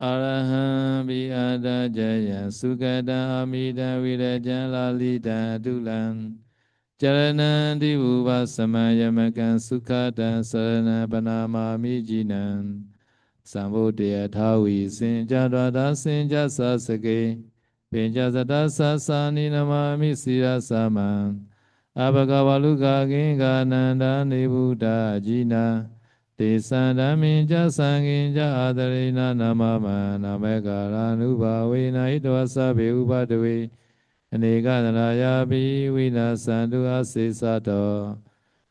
Araham biada jaya sukada amida viraja lalita dulan Jarana divuva samayamakan sukhada sarana panama mijinan Sambodaya thawi sinjadwada sinjasa sake Pinjasata sasani namami sirasaman Abhagavaluka kinga nanda nibuddha jina Tesandamija sanginja adarina namama namekara nubhavena idvasa beubhadave Anegadana vina sandu asisato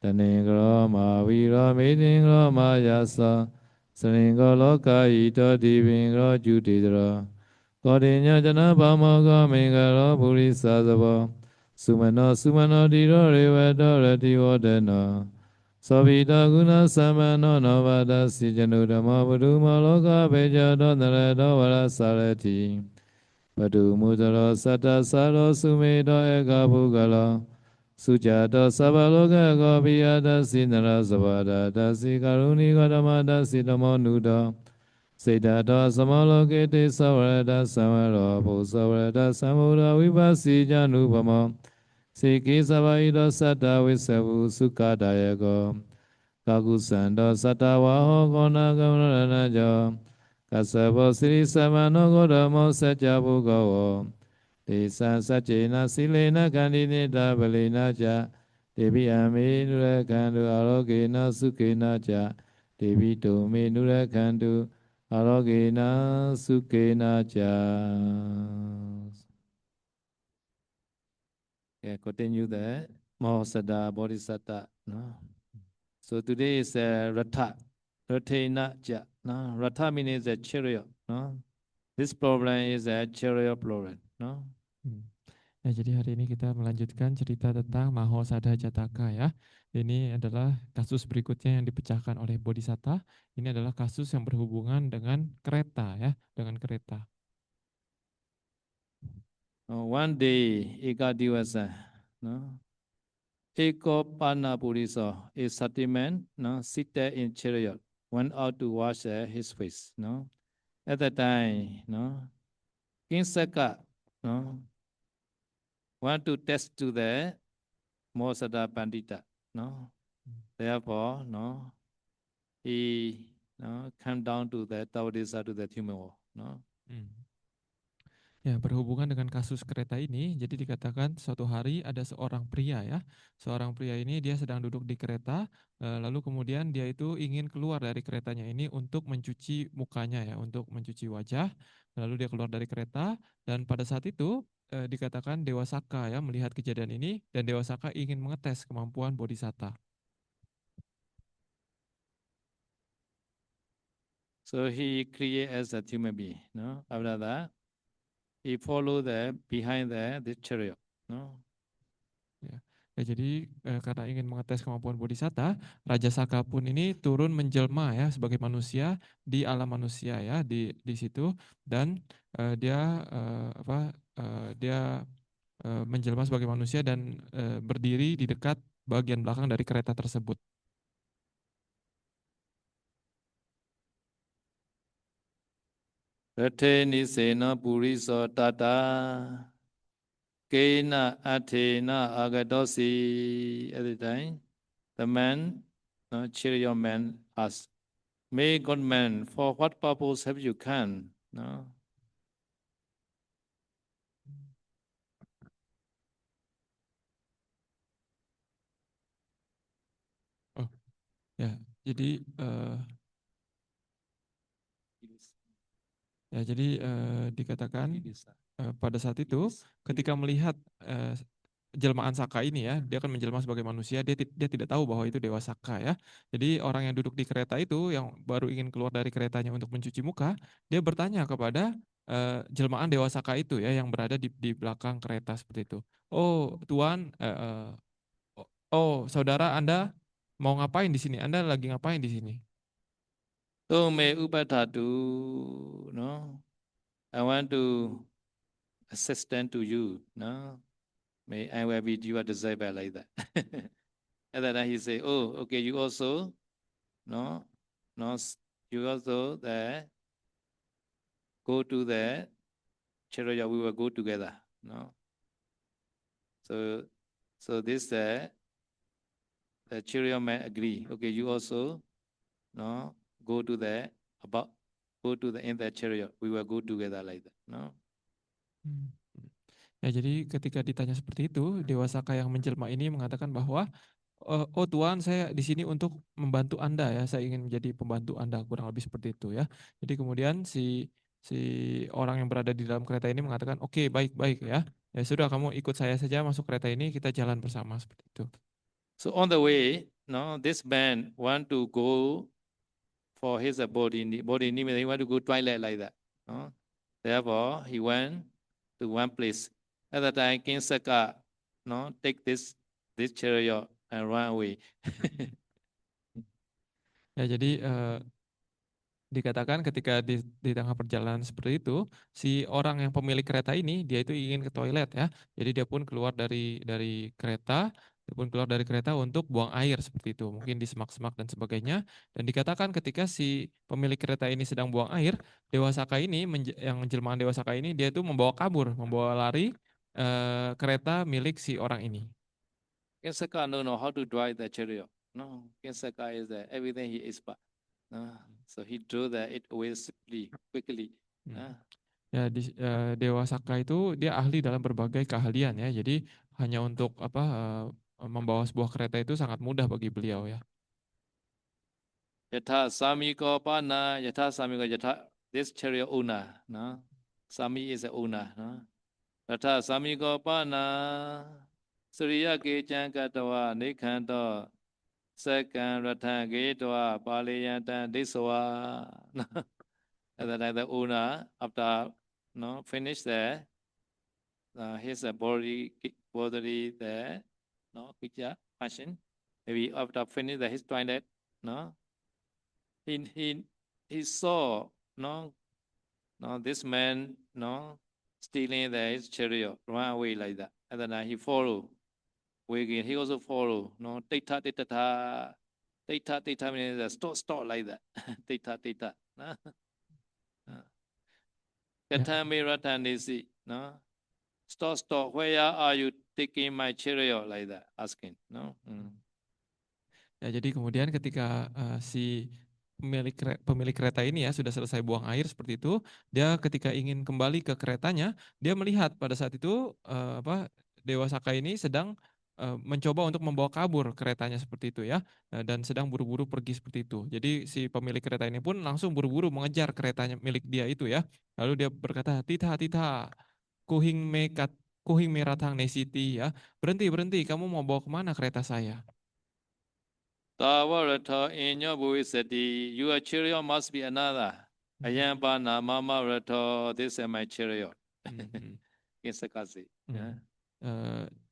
Tanengro ma viro medingro ma yasa Saringro loka ito divingro judidro Kodinya jana pamaga mingaro purisa sabo Sumano diro revedo retivodeno Sabita guna samano novada si janudama buduma loka pejado naredo varasarati Padu mudaro sata saro sumedo eka bugalo Sujata sabaloka gopiyada si nara sabada dasi karuni gadama dasi damo nuda Sedata samaloke te savarada samaro Pusavarada samura vipasi janubama Siki savaida sata visavu sukadayako Kakusanda satawaho kona kamarana jo Kasabo siri samano godamo sajabu gawo Desa sajena silena kandinita balena ja Devi ame nurakandu arogena sukena ja Devi tome nurakandu arogena sukena ja. Okay, continue the Mahasada Bodhisatta. No? So today is Ratha, Rathena Ja. No? Ratha means a chariot. No? This problem is a chariot problem. No? Ya, jadi hari ini kita melanjutkan cerita tentang Mahosada Jataka ya. Ini adalah kasus berikutnya yang dipecahkan oleh Bodhisatta. Ini adalah kasus yang berhubungan dengan kereta ya, dengan kereta. One day, Eka Divasa, no? Eko Pana Purisa, a satiman, no, seated in chariot, went out to wash his face. No? At that time, no, King Saka, no, want to test to the Mahasada Pandita. No? Therefore, no, he come down to the Tawadesa to the human world. No? Ya, berhubungan dengan kasus kereta ini, jadi dikatakan suatu hari ada seorang pria ya. Seorang pria ini dia sedang duduk di kereta, lalu kemudian dia itu ingin keluar dari keretanya ini untuk mencuci mukanya ya, untuk mencuci wajah. Lalu dia keluar dari kereta dan pada saat itu dikatakan Dewa Saka ya melihat kejadian ini dan Dewa Saka ingin mengetes kemampuan Bodhisatta. So he create as a human being. No? After that, he follow the behind the chariot. No? Ya, jadi karena ingin mengetes kemampuan Bodhisatta, Raja Saka pun ini turun menjelma ya sebagai manusia di alam manusia ya di situ dan dia menjelma sebagai manusia dan berdiri di dekat bagian belakang dari kereta tersebut. Rate nisena puriso tata kena athena agadosi. At the time, the man, chariot man, asked, "May God man, for what purpose have you come?" No? Oh, ya, jadi dikatakan pada saat itu ketika melihat jelmaan Saka ini ya, dia akan menjelma sebagai manusia, dia tidak tahu bahwa itu Dewa Saka ya. Jadi orang yang duduk di kereta itu yang baru ingin keluar dari keretanya untuk mencuci muka, dia bertanya kepada jelmaan Dewa Saka itu ya yang berada di belakang kereta seperti itu. Oh Tuan, oh saudara Anda mau ngapain di sini? Anda lagi ngapain di sini? So may upatatu, no? I want to assistant to you, no? May I will be your disciple like that. And then he say, "Oh, okay, you also, no, you also the go to the chariot, we will go together. No. So this the chariot man agree. Okay, you also no go to the in the chariot. We will go together like that. No. Ya, jadi ketika ditanya seperti itu, Dewa Saka yang menjelma ini mengatakan bahwa, oh Tuhan, saya di sini untuk membantu Anda ya, saya ingin menjadi pembantu Anda, kurang lebih seperti itu ya. Jadi kemudian si orang yang berada di dalam kereta ini mengatakan, oke, baik ya, ya sudah, kamu ikut saya saja masuk kereta ini, kita jalan bersama seperti itu. So on the way, no, this man want to go for his body need, he want to go toilet like that. No? Therefore, he went to one place. At that time, King Saka, no, take this chariot and run away. Ya, jadi dikatakan ketika di tengah perjalanan seperti itu, si orang yang pemilik kereta ini dia itu ingin ke toilet ya. Jadi dia pun keluar dari kereta, untuk buang air seperti itu, mungkin di semak-semak dan sebagainya. Dan dikatakan ketika si pemilik kereta ini sedang buang air, Dewa Saka ini yang jelmaan Dewa Saka ini dia itu membawa lari kereta milik si orang ini. King Saka don't know how to drive the chariot. No, King Saka is everything he is but. No? So he drove it away quickly. Ya, Dewa Saka itu dia ahli dalam berbagai keahlian ya. Jadi hanya untuk membawa sebuah kereta itu sangat mudah bagi beliau ya. Yatha Samiko Pana, Yatha Samiko Yatha, this chariot owner, no? Sami is the owner, no? Yatha Samiko Pana, Surya Kechan Katawa, Nikhanto, Second Ratan Getawa, Paliyantan Diswa. And then the owner, after no, finish there, his bodily there, no, picture, fashion. Maybe after finish his toilet, no, he saw no this man stealing his chariot, run away like that, and then he follow. Again, he also follow. No, tita means stop like that. Tita. Katami Ratanisi, no, stop. Where are you taking my chariot like that? Asking, no. Ya, jadi kemudian ketika si pemilik kereta ini ya sudah selesai buang air seperti itu, dia ketika ingin kembali ke keretanya, dia melihat pada saat itu Dewa Saka ini sedang mencoba untuk membawa kabur keretanya seperti itu ya, dan sedang buru-buru pergi seperti itu. Jadi si pemilik kereta ini pun langsung buru-buru mengejar keretanya milik dia itu ya. Lalu dia berkata, "Tita, kuhing meratang nesiti ya. Berhenti, kamu mau bawa kemana kereta saya?" Tawarata inyo buisati, your chariot must be another. Ayambana mama rato, this is my chariot. Kisakasi.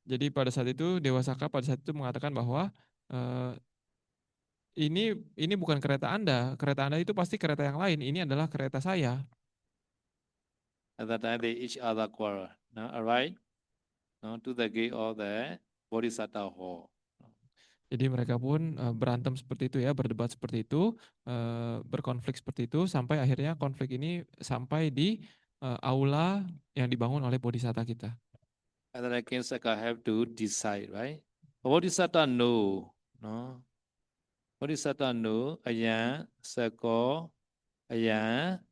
Jadi pada saat itu Dewa Saka pada saat itu mengatakan bahwa ini bukan kereta Anda itu pasti kereta yang lain. Ini adalah kereta saya. At that time they each other quarrel. Alright, to the gate of the Bodhisattva hall. Jadi mereka pun berantem seperti itu ya, berdebat seperti itu, berkonflik seperti itu, sampai akhirnya konflik ini sampai di aula yang dibangun oleh Bodhisatta kita. And then King Saka have to decide, right? Bodhisattva know, no? Bodhisattva know, ayan, Sako, ayan,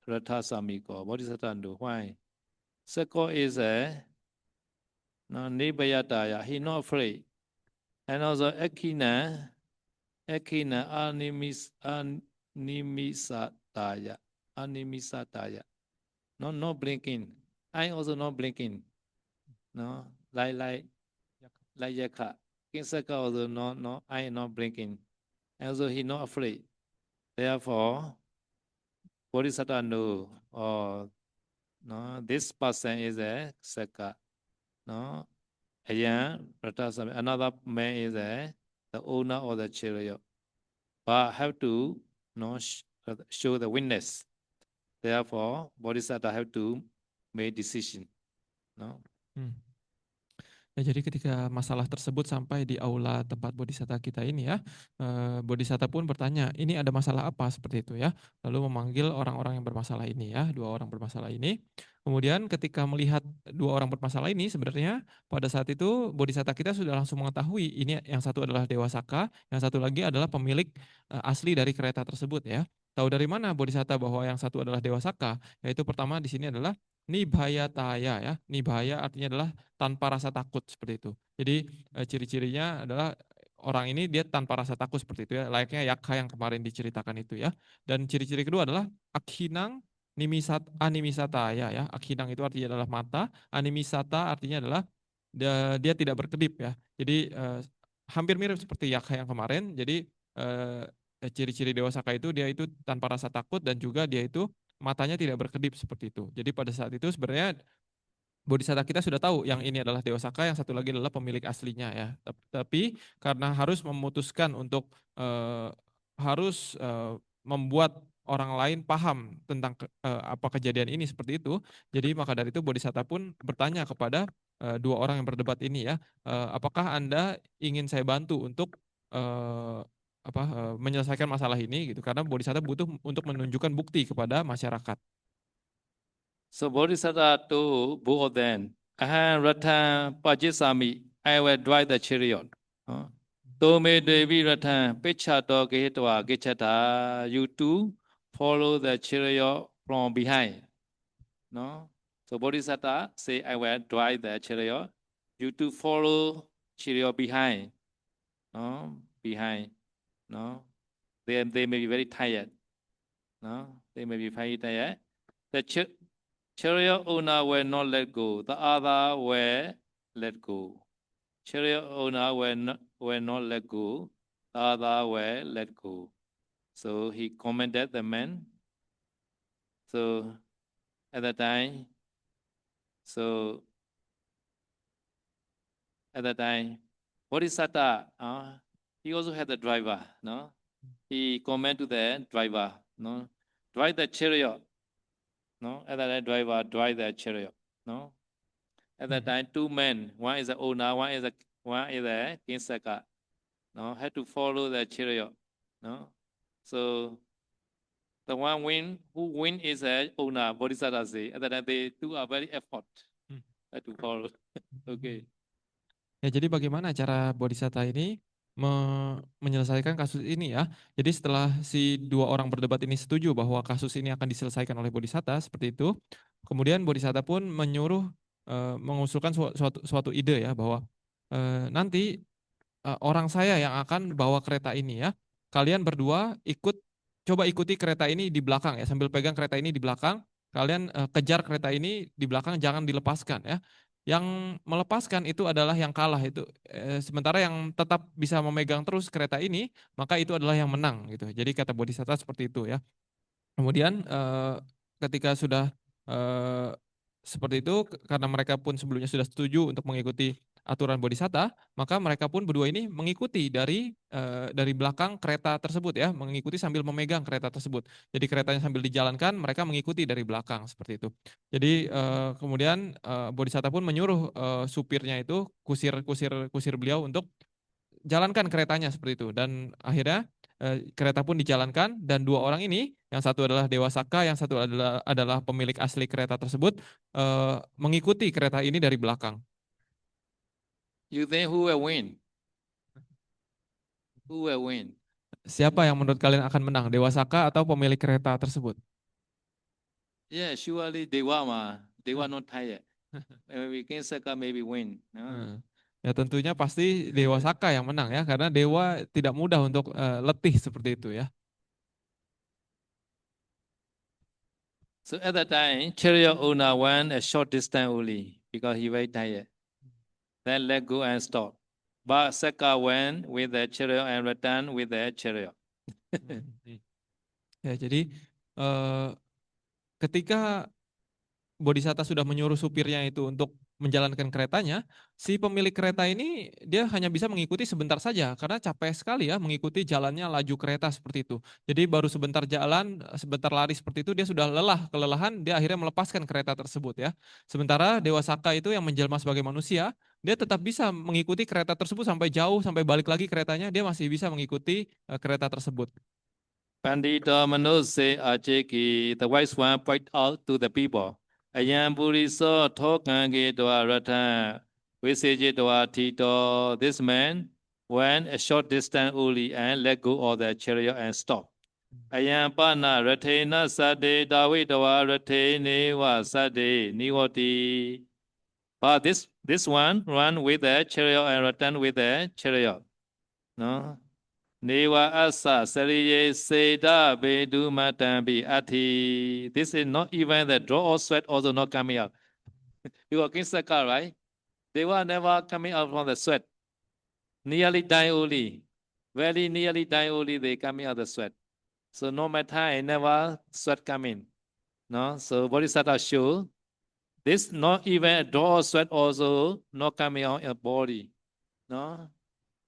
Ratha Samiko. Bodhisattva know. Why? Sako is Nibayataya. He not afraid. And also Ekina Animisataya. No blinking. I also not blinking. No, like Yaka. King Saka also no, I not blinking. And also he not afraid. Therefore, Bodhisattva know, no, this person is a Saka. No, another man is the owner of the chariot, but have to show the witness. Therefore, Bodhisattva have to make decision. No. Ya, jadi ketika masalah tersebut sampai di aula tempat bodhisatta kita ini ya, bodhisatta pun bertanya, "Ini ada masalah apa?" Seperti itu ya. Lalu memanggil orang-orang yang bermasalah ini ya, 2 orang bermasalah ini. Kemudian ketika melihat 2 orang bermasalah ini sebenarnya pada saat itu bodhisatta kita sudah langsung mengetahui ini yang satu adalah Dewa Saka, yang satu lagi adalah pemilik, asli dari kereta tersebut ya. Tahu dari mana bodhisatta bahwa yang satu adalah Dewa Saka? Yaitu pertama di sini adalah Nibhayataya ya. Nibhaya artinya adalah tanpa rasa takut seperti itu. Jadi ciri-cirinya adalah orang ini dia tanpa rasa takut seperti itu ya, layaknya Yakha yang kemarin diceritakan itu ya. Dan ciri-ciri kedua adalah akhinang animisataya ya. Akhinang itu artinya adalah mata, animisata artinya adalah dia tidak berkedip ya. Jadi hampir mirip seperti Yakha yang kemarin. Jadi ciri-ciri Dewa Saka itu dia itu tanpa rasa takut dan juga dia itu matanya tidak berkedip seperti itu. Jadi pada saat itu sebenarnya bodhisatta kita sudah tahu yang ini adalah Dewa Saka, yang satu lagi adalah pemilik aslinya ya. Tapi karena harus memutuskan untuk membuat orang lain paham tentang apa kejadian ini seperti itu. Jadi maka dari itu bodhisatta pun bertanya kepada 2 orang yang berdebat ini ya, apakah Anda ingin saya bantu untuk menyelesaikan masalah ini gitu, karena bodhisatta butuh untuk menunjukkan bukti kepada masyarakat. So Bodhisatta told both of them, Aham Ratan Pajisami, I will drive the chariot. Tome Devi Ratan Pechato Gehitwa Gechata, you two follow the chariot from behind. No? So Bodhisatta say, I will drive the chariot. You two follow chariot behind. No? Behind. No? They may be very tired. No? They may be very tired. The chariot owner will not let go. The other will let go. Chariot owner will not let go. The other will let go. So he commanded the men. So at that time, Bodhisatta, he also had the driver. No, he commanded to the driver. No, drive the chariot. No, at that time, driver drive the chariot. No, at that time, 2 men. One is the owner. One is the Kinsaka. No, had to follow the chariot. No, so the one who win is the owner. Bodhisatta say. At that time, they do a very effort. Had to follow. Okay. Ya, jadi bagaimana cara bodhisatta ini menyelesaikan kasus ini ya. Jadi setelah si 2 orang berdebat ini setuju bahwa kasus ini akan diselesaikan oleh bodhisatta seperti itu, kemudian bodhisatta pun menyuruh mengusulkan suatu ide ya, bahwa nanti orang saya yang akan bawa kereta ini ya. Kalian berdua coba ikuti kereta ini di belakang ya, sambil pegang kereta ini di belakang, kalian kejar kereta ini di belakang, jangan dilepaskan ya. Yang melepaskan itu adalah yang kalah itu. Sementara yang tetap bisa memegang terus kereta ini, maka itu adalah yang menang gitu. Jadi kata bodhisatta seperti itu ya. Kemudian ketika sudah seperti itu, karena mereka pun sebelumnya sudah setuju untuk mengikuti aturan bodhisatta, maka mereka pun berdua ini mengikuti dari belakang kereta tersebut ya, mengikuti sambil memegang kereta tersebut. Jadi keretanya sambil dijalankan, mereka mengikuti dari belakang seperti itu. Jadi kemudian bodhisatta pun menyuruh supirnya itu, kusir beliau untuk jalankan keretanya seperti itu. Dan akhirnya kereta pun dijalankan, dan 2 orang ini, yang satu adalah Dewa Saka, yang satu adalah pemilik asli kereta tersebut, mengikuti kereta ini dari belakang. You think who will win? Who will win? Siapa yang menurut kalian akan menang, Dewa Saka atau pemilik kereta tersebut? Yeah, surely Dewa not tired. Maybe Kinsaka maybe win. No? Ya tentunya pasti Dewa Saka yang menang ya, karena dewa tidak mudah untuk letih seperti itu ya. So at that time, chariot owner went a short distance only because he very tired. Then let go and stop. But Saka went with the chariot and returned with the chariot. Ya, jadi ketika bodhisatta sudah menyuruh supirnya itu untuk menjalankan keretanya, si pemilik kereta ini dia hanya bisa mengikuti sebentar saja karena capek sekali ya mengikuti jalannya laju kereta seperti itu. Jadi baru sebentar jalan, sebentar lari seperti itu dia sudah kelelahan, dia akhirnya melepaskan kereta tersebut ya. Sementara Dewa Saka itu yang menjelma sebagai manusia, dia tetap bisa mengikuti kereta tersebut sampai jauh, sampai balik lagi keretanya, dia masih bisa mengikuti kereta tersebut. Pandita Manose Ajeki, the wise one, point out to the people. Ayam Puriso Tokangi Doa Rata, Viseji Doa Tito. This man went a short distance only and let go of the chariot and stopped. Ayam Pana Ratena Sade Dawi Doa Ratene wa Sade Niwati. But this one run with the chariot and return with the chariot. No? Neva asa sariye seda bedu matambi ati. This is not even the draw or sweat also not coming out. You are against the car, right? They were never coming out from the sweat. Nearly die only. Very nearly die only they coming out the sweat. So no matter I never sweat coming. No, so Bodhisattva show this not even a draw or sweat also not coming out in body. No,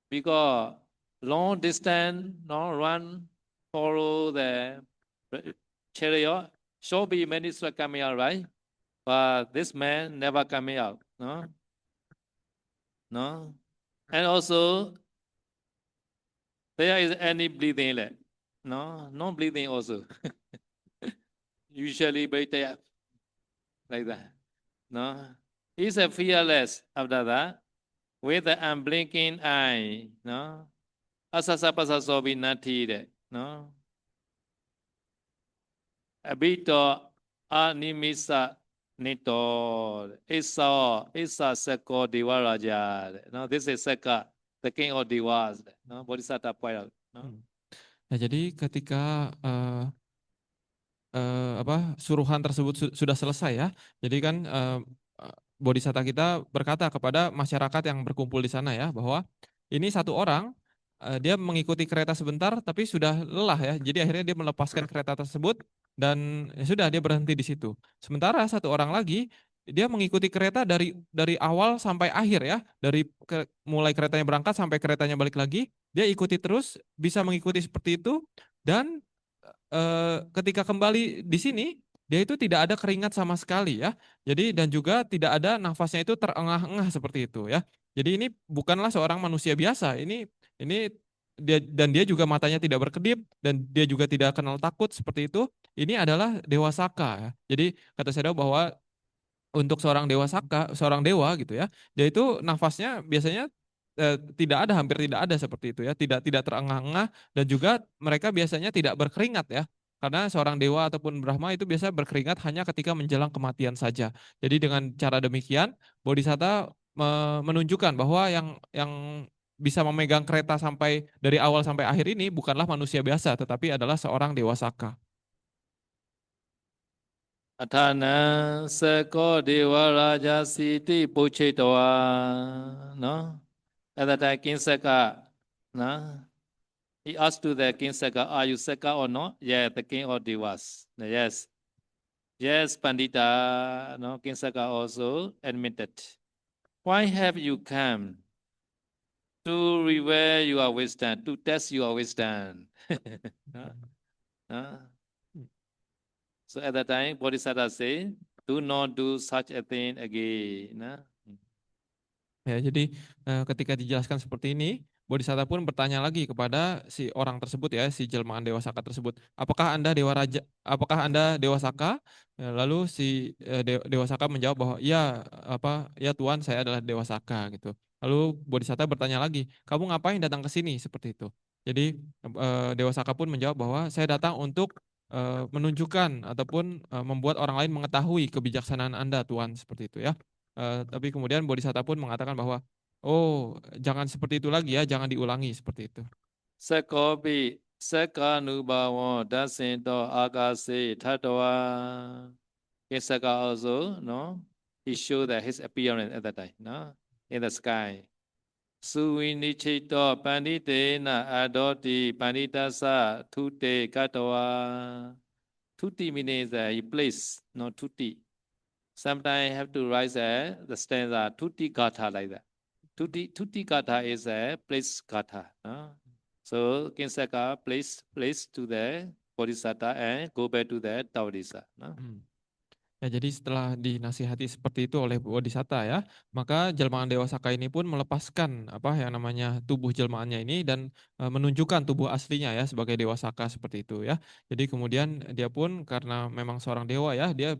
because long distance, no run, follow the chariot, should be many sweat coming out, right? But this man never coming out, no? No? And also, there is any breathing left. No? No breathing also. Usually very tired, like that. No? He's a fearless after that, with the unblinking eye, no? Asasapasa sobi nati, no? Abito animisa nito isa seko diwaraja. No, this is Seka, the king of Devas. No, Bodhisattva point out. No? Nah, jadi ketika suruhan tersebut sudah selesai ya. Jadi kan Bodhisattva kita berkata kepada masyarakat yang berkumpul di sana ya bahwa ini satu orang dia mengikuti kereta sebentar tapi sudah lelah ya. Jadi akhirnya dia melepaskan kereta tersebut dan ya sudah dia berhenti di situ. Sementara satu orang lagi dia mengikuti kereta dari awal sampai akhir ya. Mulai keretanya berangkat sampai keretanya balik lagi, dia ikuti terus, bisa mengikuti seperti itu dan ketika kembali di sini dia itu tidak ada keringat sama sekali ya. Jadi dan juga tidak ada nafasnya itu terengah-engah seperti itu ya. Jadi ini bukanlah seorang manusia biasa. Ini dia juga matanya tidak berkedip dan dia juga tidak kenal takut seperti itu. Ini adalah Dewa Saka ya. Jadi kata saya bahwa untuk seorang dewa saka, seorang dewa gitu ya, dia itu nafasnya biasanya tidak ada, hampir tidak ada seperti itu ya, tidak terengah-engah dan juga mereka biasanya tidak berkeringat ya, karena seorang dewa ataupun Brahma itu biasa berkeringat hanya ketika menjelang kematian saja. Jadi dengan cara demikian, Bodhisatta menunjukkan bahwa yang bisa memegang kereta sampai dari awal sampai akhir ini bukanlah manusia biasa, tetapi adalah seorang dewa saka. Atana seko dewa raja siti poche toa. No? At that time, King Seka, no? He asked to the King Seka, are you Seka or not? Yeah, the king of Devas. Yes. Yes, Pandita, no, King Seka also admitted. Why have you come? To revere your wisdom, to test your wisdom. So at that time, Bodhisattva said, do not do such a thing again. Ya, jadi ketika dijelaskan seperti ini, Bodhisattva pun bertanya lagi kepada si orang tersebut ya, si jelmaan Dewa Saka tersebut, apakah Anda Dewa Raja, apakah Anda Dewa Saka? Ya, lalu si Dewa Saka menjawab bahwa ya Tuan, saya adalah Dewa Saka gitu. Lalu Bodhisattva bertanya lagi, kamu ngapain datang ke sini seperti itu? Jadi Dewa Saka pun menjawab bahwa saya datang untuk menunjukkan ataupun membuat orang lain mengetahui kebijaksanaan Anda Tuan seperti itu ya. Tapi kemudian Bodhisattva pun mengatakan bahwa, oh jangan seperti itu lagi ya, jangan diulangi seperti itu. Sekopi sekanubawa dasinto agasi tatwa. Seka also, no, he showed that his appearance at that time, no, in the sky. Suinichito panditena adoti panditasa tutte katawa. Tutti means he place, no tutti. Sometimes have to write the stanza tutti kata like that. Tutti kata is a place kata. No? So King Seka place to the Bodhisattva and go back to the Tawadisa. No? Ya, jadi setelah dinasihati seperti itu oleh Bodhisatta ya, maka jelmaan Dewa Saka ini pun melepaskan apa yang namanya tubuh jelmaannya ini dan menunjukkan tubuh aslinya ya sebagai Dewa Saka seperti itu ya. Jadi kemudian dia pun karena memang seorang dewa ya, dia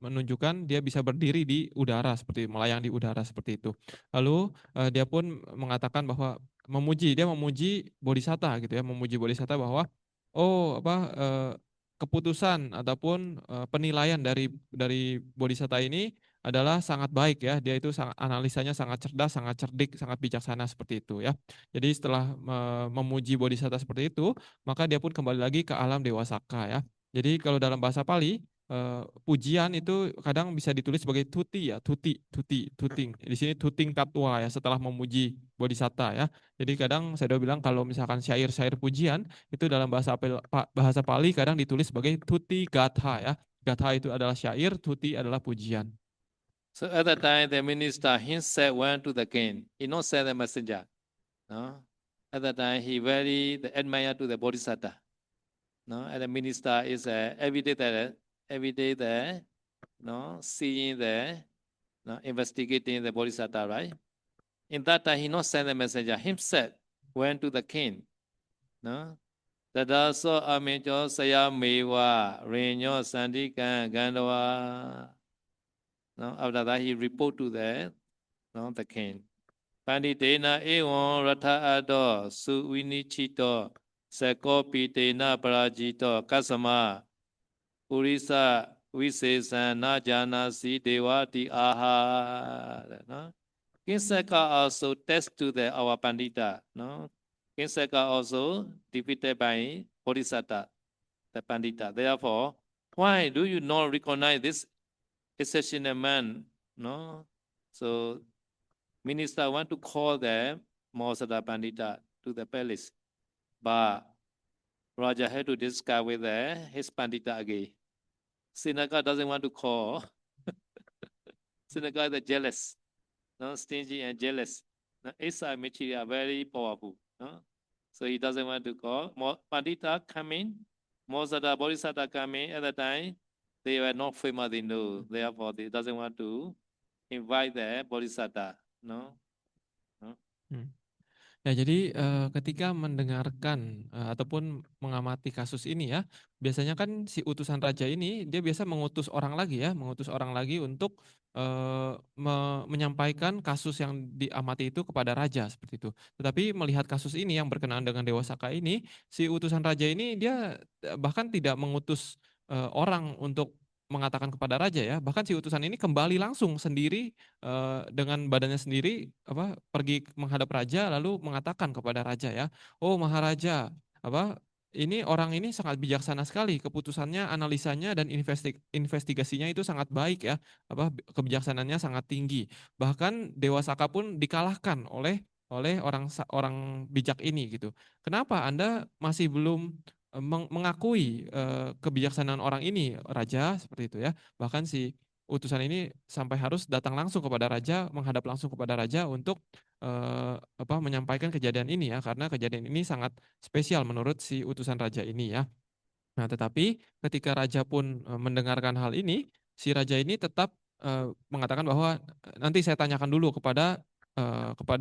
menunjukkan dia bisa berdiri di udara seperti melayang di udara seperti itu. Lalu dia pun mengatakan bahwa dia memuji Bodhisatta gitu ya, memuji Bodhisatta bahwa oh apa keputusan ataupun penilaian dari Bodhisatta ini adalah sangat baik ya. Dia itu sangat analisanya sangat cerdas, sangat cerdik, sangat bijaksana seperti itu ya. Jadi setelah memuji Bodhisatta seperti itu, maka dia pun kembali lagi ke alam Dewa Saka ya. Jadi kalau dalam bahasa Pali pujian itu kadang bisa ditulis sebagai tuti ya, tuting. Di sini tuting katwa ya setelah memuji Bodhisatta ya. Jadi kadang saya udah bilang kalau misalkan syair-syair pujian itu dalam bahasa Pali kadang ditulis sebagai tuti gatha ya. Gatha itu adalah syair, tuti adalah pujian. So at that time, the minister himself went to the king. He not sent the messenger. No? At that time, he very admire to the Bodhisatta. No? And the minister is every day there, no, seeing there, no, investigating the Bodhisatta, right? In that time, he not sent the messenger. Himself went to the king. No? Tada so amencho saya mewa renyo sandikan gandawa. No? After that, he report to the king. Panditena ewan ratha ado suwinichito sakopitena parajito kasama purisa visesana janasi devati aha. No? King Saka also test to our Pandita. No? King Saka also defeated by Bodhisatta, the Pandita. Therefore, why do you not recognize this exceptional man? No? So minister want to call the Mahasada Pandita to the palace, but Raja had to discuss with his Pandita again. Sinaka doesn't want to call. Sinaka is jealous, no, stingy and jealous. No, Asa and Michi are very powerful. No? So he doesn't want to call. Pandita come in, Mahasada Bodhisatta come in at the time. They were not famous, they know. Therefore, they doesn't want to invite the Bodhisatta. No? Ya, jadi ketika mendengarkan ataupun mengamati kasus ini ya, biasanya kan si utusan raja ini dia biasa mengutus orang lagi ya, mengutus orang lagi untuk menyampaikan kasus yang diamati itu kepada raja seperti itu. Tetapi melihat kasus ini yang berkenaan dengan Dewa Saka ini, si utusan raja ini dia bahkan tidak mengutus orang untuk mengatakan kepada raja ya, bahkan si utusan ini kembali langsung sendiri dengan badannya sendiri pergi menghadap raja lalu mengatakan kepada raja ya, oh Maharaja, ini orang ini sangat bijaksana sekali, keputusannya, analisanya dan investigasinya itu sangat baik ya, kebijaksanaannya sangat tinggi. Bahkan Dewa Saka pun dikalahkan oleh orang bijak ini gitu. Kenapa Anda masih belum mengakui kebijaksanaan orang ini, raja, seperti itu ya. Bahkan si utusan ini sampai harus datang langsung kepada raja, menghadap langsung kepada raja untuk menyampaikan kejadian ini ya, karena kejadian ini sangat spesial menurut si utusan raja ini ya. Nah, tetapi ketika raja pun mendengarkan hal ini, si raja ini tetap mengatakan bahwa nanti saya tanyakan dulu kepada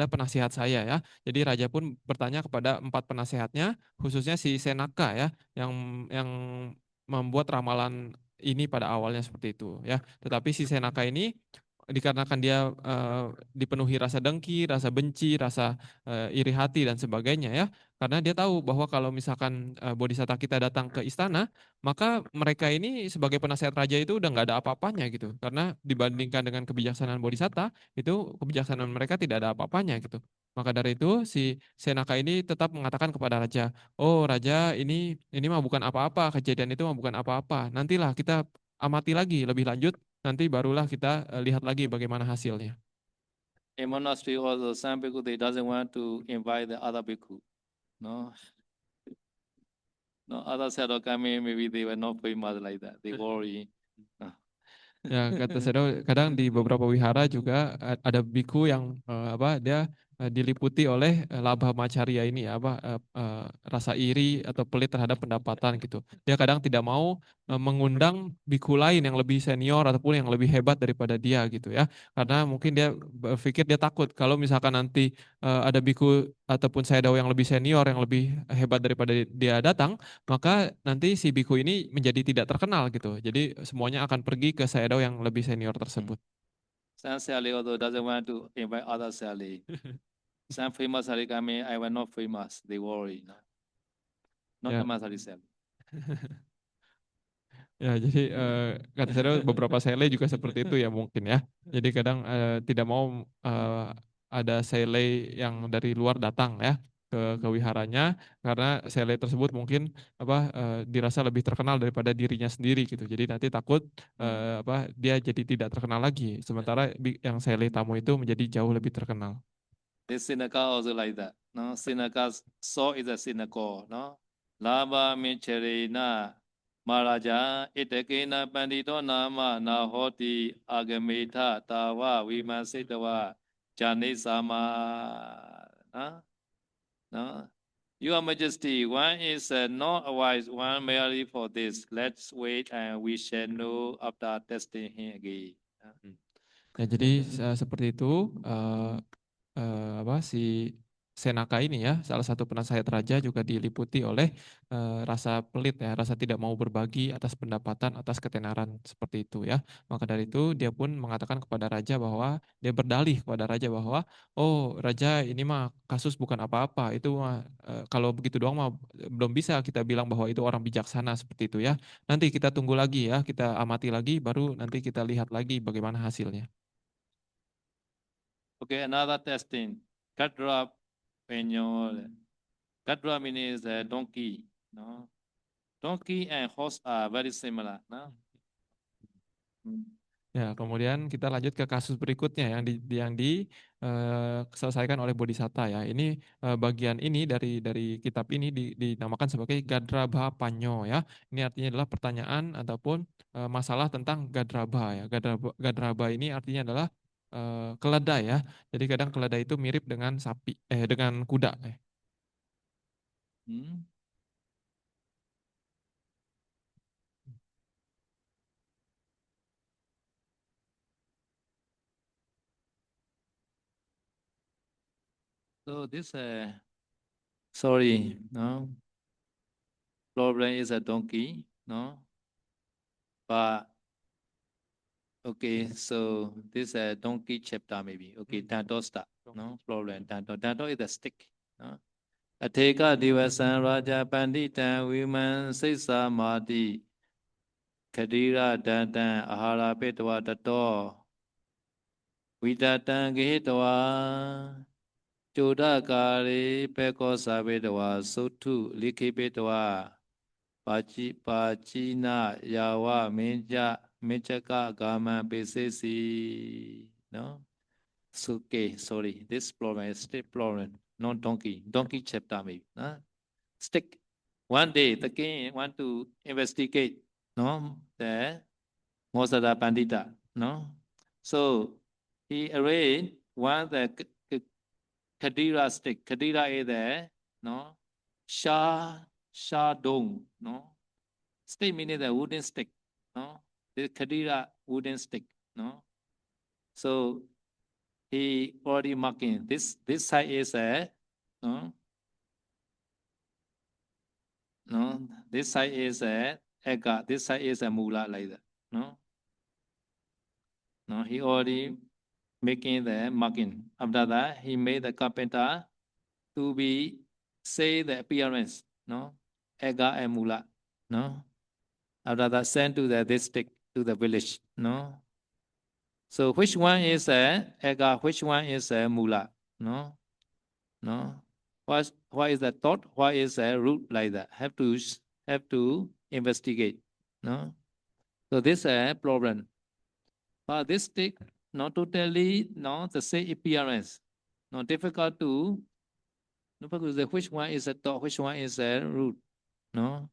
penasihat saya ya. Jadi raja pun bertanya kepada 4 penasehatnya, khususnya si Senaka ya, yang membuat ramalan ini pada awalnya seperti itu ya. Tetapi si Senaka ini dikarenakan dia dipenuhi rasa dengki, rasa benci, rasa iri hati dan sebagainya ya. Karena dia tahu bahwa kalau misalkan Bodhisatta kita datang ke istana, maka mereka ini sebagai penasehat raja itu udah nggak ada apa-apanya gitu. Karena dibandingkan dengan kebijaksanaan Bodhisatta, itu kebijaksanaan mereka tidak ada apa-apanya gitu. Maka dari itu si Senaka ini tetap mengatakan kepada raja, oh raja ini mah bukan apa-apa, kejadian itu mah bukan apa-apa. Nantilah kita amati lagi lebih lanjut, nanti barulah kita lihat lagi bagaimana hasilnya. In monastery also, some bhikkhu, they doesn't want to invite the other bhikkhu. No? No, other shadow coming, maybe they were not famous like that. They worry. Ya, kata saya kadang di beberapa wihara juga ada biku yang dia diliputi oleh labha macaria ini ya, rasa iri atau pelit terhadap pendapatan gitu. Dia kadang tidak mau mengundang biku lain yang lebih senior ataupun yang lebih hebat daripada dia gitu ya. Karena mungkin dia berpikir, dia takut kalau misalkan nanti ada biku ataupun sayadaw yang lebih senior, yang lebih hebat daripada dia datang, maka nanti si biku ini menjadi tidak terkenal gitu. Jadi semuanya akan pergi ke sayadaw yang lebih senior tersebut. Some Sally although doesn't want to invite other Sally. Some famous Sally come in, I was not famous. They worry. No? Not Ya. Dhamma Sally Sally. Ya, jadi kata saya beberapa sele juga seperti itu ya mungkin ya. Jadi kadang tidak mau ada sele yang dari luar datang ya ke wiharanya, karena sele tersebut mungkin dirasa lebih terkenal daripada dirinya sendiri gitu. Jadi nanti takut dia jadi tidak terkenal lagi. Sementara yang sele tamu itu menjadi jauh lebih terkenal. This synagogue also like that. No, synagogue so is a synagogue. No, Lava Michelina Maharaja Itakena Pandito Nama Nahoti Agameta Tawa Vimasitawa Jani Sama. No, Your Majesty, one is not a wise one merely for this. Let's wait and we shall know after testing him again. Ya, jadi seperti itu si Senaka ini ya, salah satu penasehat raja juga diliputi oleh rasa pelit ya, rasa tidak mau berbagi atas pendapatan, atas ketenaran seperti itu ya. Maka dari itu dia pun mengatakan kepada raja bahwa dia berdalih kepada raja bahwa oh raja, ini mah kasus bukan apa-apa, itu mah kalau begitu doang mah belum bisa kita bilang bahwa itu orang bijaksana seperti itu ya. Nanti kita tunggu lagi ya, kita amati lagi, baru nanti kita lihat lagi bagaimana hasilnya. Okay, another testing. Kadra Penyol. Kadra means donkey. No? Donkey and horse are very similar. No? Ya, kemudian kita lanjut ke kasus berikutnya yang diselesaikan oleh Bodhisatta ya. Ini bagian ini dari kitab ini dinamakan sebagai Gadrabha Panyo ya. Ini artinya adalah pertanyaan ataupun masalah tentang Gadrabha ya. Gadrabha ini artinya adalah keledai ya. Jadi kadang keledai itu mirip dengan dengan kuda. So this, no, problem is a donkey, no, but okay, so this donkey chapter maybe. Okay, Tanto start, no problem. Tanto is a stick, no. Ateka Divasan Raja Panditan Viman Sisa Mati Kadira Dantan Ahara Petwa Tato Vidatan Gihitwa Joda Kari Peko Sabedwa Sotu Liki Petwa Pachina Yawa Minjaka Gama Pesesi. No? Okay, sorry. This problem is stick problem, not donkey. Donkey chapter maybe. Stick. One day the king want to investigate, no, the Mosada Pandita, no. So he arranged one the Kadira stick. Kadira is there, no. Shah dong, no. Stick meaning the wooden stick, no. The Kadira wooden stick, no. So he already marking this side is a no. No, this side is a ega, this side is a mula like that. No, no, he already making the marking. After that, he made the carpenter to be say the appearance. No, ega and mula. No, after that, send to the district to the village. No, so which one is a ega? Which one is a mula? No, no. What is the thought? What is a root like that? Have to investigate. No. So this is a problem. But this stick not totally not the same appearance. Not difficult to because which one is a thought, which one is a root. No.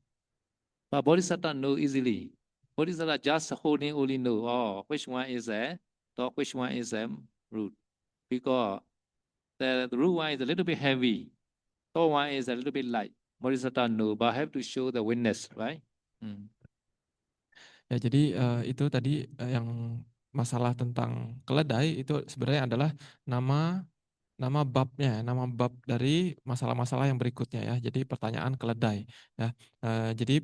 But Bodhisattva know easily. Bodhisattva just holding only know which one is a thought, which one is a root. Because the root one is a little bit heavy, top one is a little bit light. Bodhisattva know, but have to show the witness, right? Ya, jadi itu tadi yang masalah tentang keledai itu sebenarnya adalah nama babnya, nama bab dari masalah-masalah yang berikutnya ya. Jadi pertanyaan keledai ya. Jadi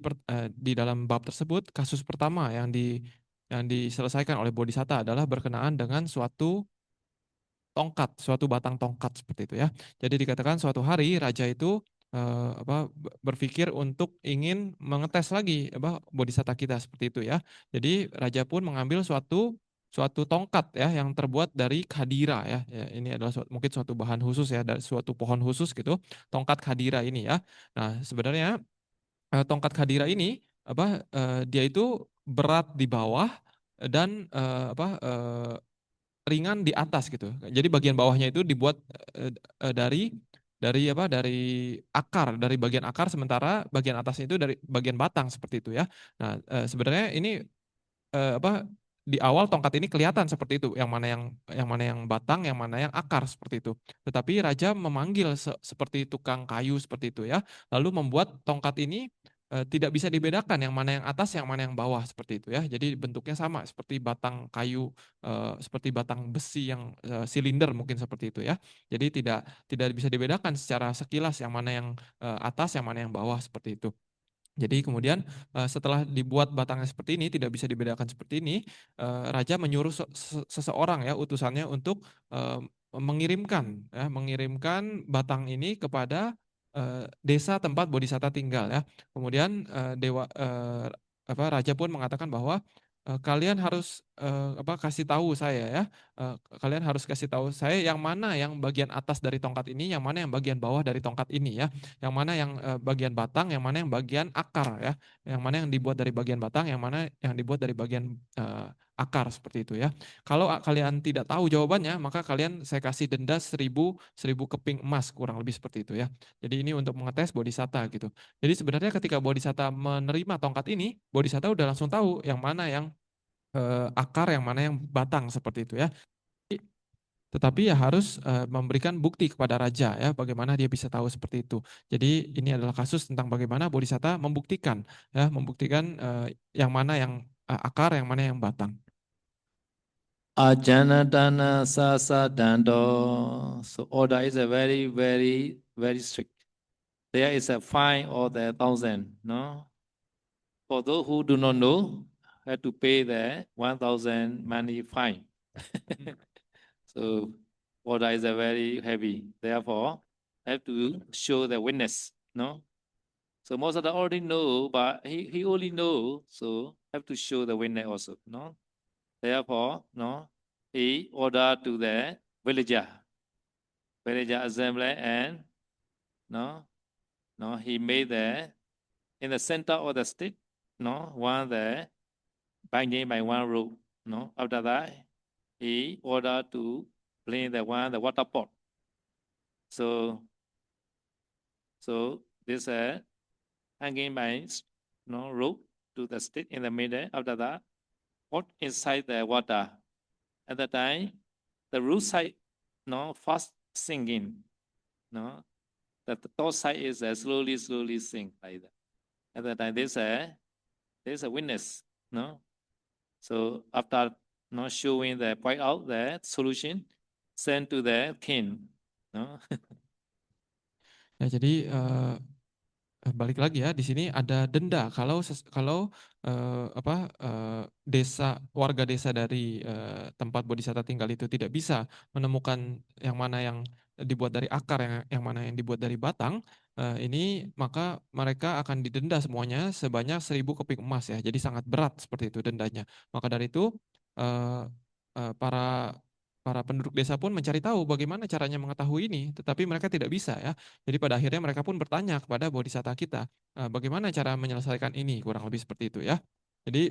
di dalam bab tersebut kasus pertama yang diselesaikan oleh Bodhisatta adalah berkenaan dengan suatu tongkat, suatu batang tongkat seperti itu ya. Jadi dikatakan suatu hari raja itu berpikir untuk ingin mengetes lagi bodhisatta kita seperti itu ya. Jadi raja pun mengambil suatu tongkat ya yang terbuat dari khadira ya. Ini adalah mungkin suatu bahan khusus ya, dari suatu pohon khusus gitu. Tongkat khadira ini ya. Nah, sebenarnya tongkat khadira ini dia itu berat di bawah dan ringan di atas gitu. Jadi bagian bawahnya itu dibuat dari akar, dari bagian akar, sementara bagian atasnya itu dari bagian batang seperti itu ya. Nah, sebenarnya ini di awal tongkat ini kelihatan seperti itu, yang mana yang batang, yang mana yang akar seperti itu. Tetapi raja memanggil seperti tukang kayu seperti itu ya, lalu membuat tongkat ini tidak bisa dibedakan yang mana yang atas, yang mana yang bawah seperti itu ya. Jadi bentuknya sama seperti batang kayu, seperti batang besi yang silinder mungkin seperti itu ya. Jadi tidak bisa dibedakan secara sekilas yang mana yang atas, yang mana yang bawah seperti itu. Jadi kemudian setelah dibuat batangnya seperti ini, tidak bisa dibedakan seperti ini, raja menyuruh seseorang ya, utusannya untuk mengirimkan batang ini kepada desa tempat bodhisatta tinggal ya. Kemudian raja pun mengatakan bahwa kalian harus kasih tahu saya ya, kalian harus kasih tahu saya yang mana yang bagian atas dari tongkat ini, yang mana yang bagian bawah dari tongkat ini ya. Yang mana yang bagian batang, yang mana yang bagian akar ya, yang mana yang dibuat dari bagian batang, yang mana yang dibuat dari bagian akar seperti itu ya. Kalau kalian tidak tahu jawabannya, maka saya kasih denda 1000 keping emas, kurang lebih seperti itu ya. Jadi ini untuk mengetes bodhisatta gitu. Jadi sebenarnya ketika bodhisatta menerima tongkat ini, bodhisatta udah langsung tahu yang mana yang akar, yang mana yang batang seperti itu ya. Tetapi ya harus memberikan bukti kepada raja ya, bagaimana dia bisa tahu seperti itu. Jadi ini adalah kasus tentang bagaimana bodhisatta membuktikan yang mana yang akar, yang mana yang batang. Ajanatana sasa dando. So order is a very, very, very strict. There is a fine of the 1,000, no? For those who do not know, have to pay the 1,000 money fine. So order is a very heavy. Therefore, have to show the witness, no? So most of the already know, but he only know, so have to show the witness also, no? Therefore, no, he order to the villager assembly, and no, he made in the center of the stick, one the binding by one rope, After that, he ordered to bring the water pot. So this hanging by rope to the stick in the middle. After that, put inside the water. At the time, the root side, fast sinking. The top side is slowly sink like that. At the time, there's a witness. So after showing the point out the solution, send to the king. Ya, jadi balik lagi ya, di sini ada denda kalau warga desa dari tempat bodhisatta tinggal itu tidak bisa menemukan yang mana yang dibuat dari akar, yang mana yang dibuat dari batang, ini maka mereka akan didenda semuanya sebanyak 1000 keping emas ya. Jadi sangat berat seperti itu dendanya. Maka dari itu para penduduk desa pun mencari tahu bagaimana caranya mengetahui ini, tetapi mereka tidak bisa ya. Jadi pada akhirnya mereka pun bertanya kepada bodhisatta kita, bagaimana cara menyelesaikan ini, kurang lebih seperti itu ya. Jadi